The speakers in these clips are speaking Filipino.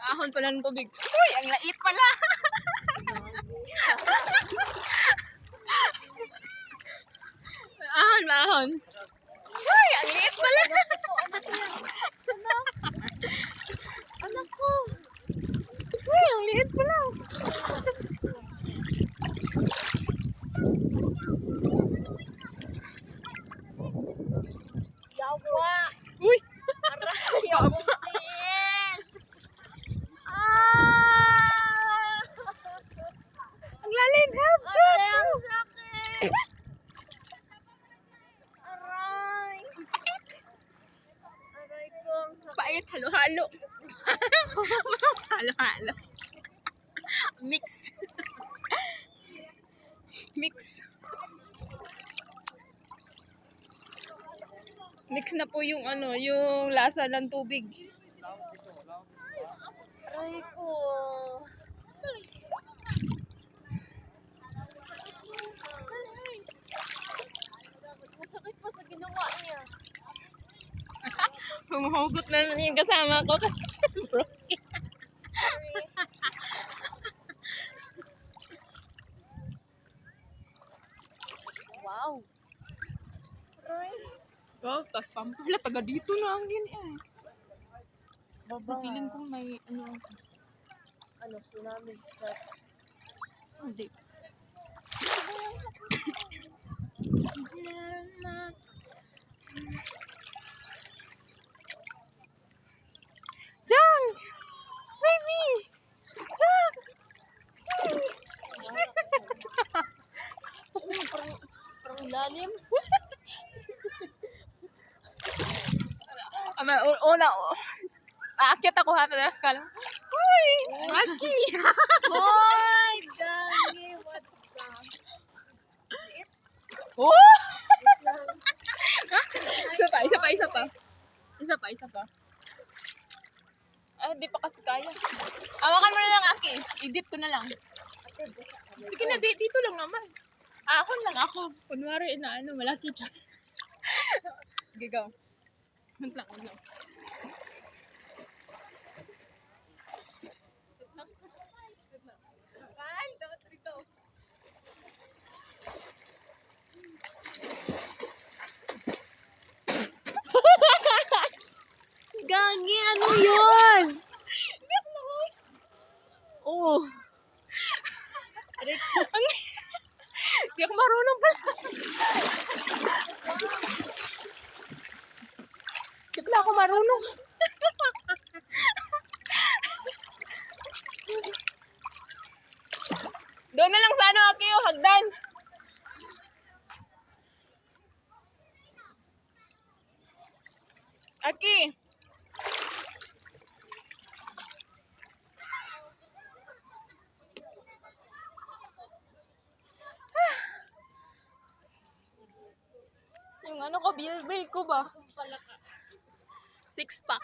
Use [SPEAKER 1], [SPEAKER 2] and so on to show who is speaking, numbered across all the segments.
[SPEAKER 1] Ahon pala ng tubig. Uy, ang lait pala. Ahon, ahon. Uy, ang liit pala.
[SPEAKER 2] Anak ko.
[SPEAKER 1] Uy, ang liit pala.
[SPEAKER 2] Yawa.
[SPEAKER 1] Uy,
[SPEAKER 2] Aray,
[SPEAKER 1] Baba.
[SPEAKER 2] yabutin. Ah!
[SPEAKER 1] ang lalim. Help,
[SPEAKER 2] Ate,
[SPEAKER 1] Jack.
[SPEAKER 2] ang sakit. Aray. Aray ko, ang sakit.
[SPEAKER 1] Pait, halo-halo. Halo-halo. Mix. Mix. Mix na po yung ano, yung lasa ng tubig.
[SPEAKER 2] Aray ko. Masakit pa sa ginawa niya.
[SPEAKER 1] Humuhugot na yung kasama ko. Bro.
[SPEAKER 2] Wow. Aray.
[SPEAKER 1] Oh, tas pampula, taga dito na ang yun eh.
[SPEAKER 2] Baba.
[SPEAKER 1] Feeling ko may ano.
[SPEAKER 2] Ano, tsunami.
[SPEAKER 1] Hindi. Jang! Save me! Jang!
[SPEAKER 2] Parang lalim.
[SPEAKER 1] Una, aakyat ako ha. Kala, uy! Aki!
[SPEAKER 2] Hoy! Gagi! What the?
[SPEAKER 1] Oh! Isa pa. Isa pa. Ay, hindi pa kasi kaya. Hawakan mo na lang, Aki. Edit ko na lang. Sige na, dito lang naman. Ahon lang ako. Kunwari, ano, malaki dyan. Gigaw. Huwag lang. Ay, dapat rito.
[SPEAKER 2] Gagi! Ano yun?
[SPEAKER 1] Hindi ako mahuli.
[SPEAKER 2] Oh.
[SPEAKER 1] Hindi ako marunong pala. Hindi pala ako marunong. Doon na lang sa ano, Aki, yung hagdan. Aki. Yung ano ko, bill ko ba? 6-pack.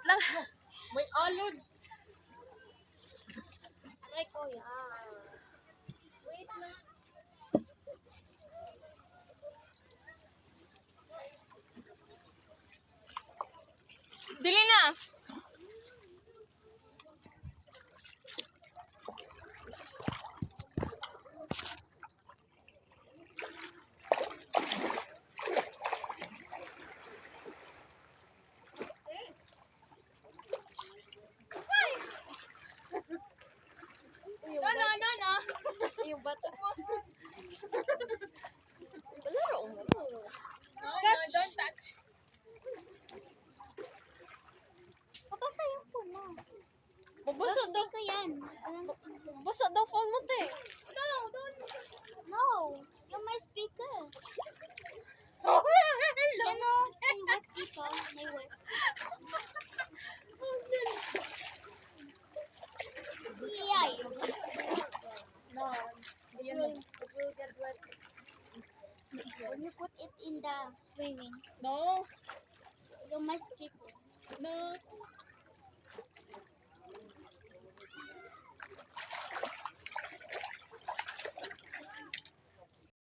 [SPEAKER 1] Lang.
[SPEAKER 2] May alod. Aray ko yan. Wait lang.
[SPEAKER 1] Dili na. No.
[SPEAKER 2] Yung bata. Palaro mo.
[SPEAKER 1] No, don't touch.
[SPEAKER 3] Kapasa yung phone mo.
[SPEAKER 2] Babasa daw.
[SPEAKER 3] Ka yan.
[SPEAKER 2] Basa daw phone mo, te.
[SPEAKER 3] No, yung may speaker.
[SPEAKER 1] Hello.
[SPEAKER 3] Yan o, may wet dito. May wet. Yay!
[SPEAKER 1] No.
[SPEAKER 2] It will get wet.
[SPEAKER 3] When you put it in the swimming,
[SPEAKER 1] No.
[SPEAKER 3] yung may speaker.
[SPEAKER 1] No.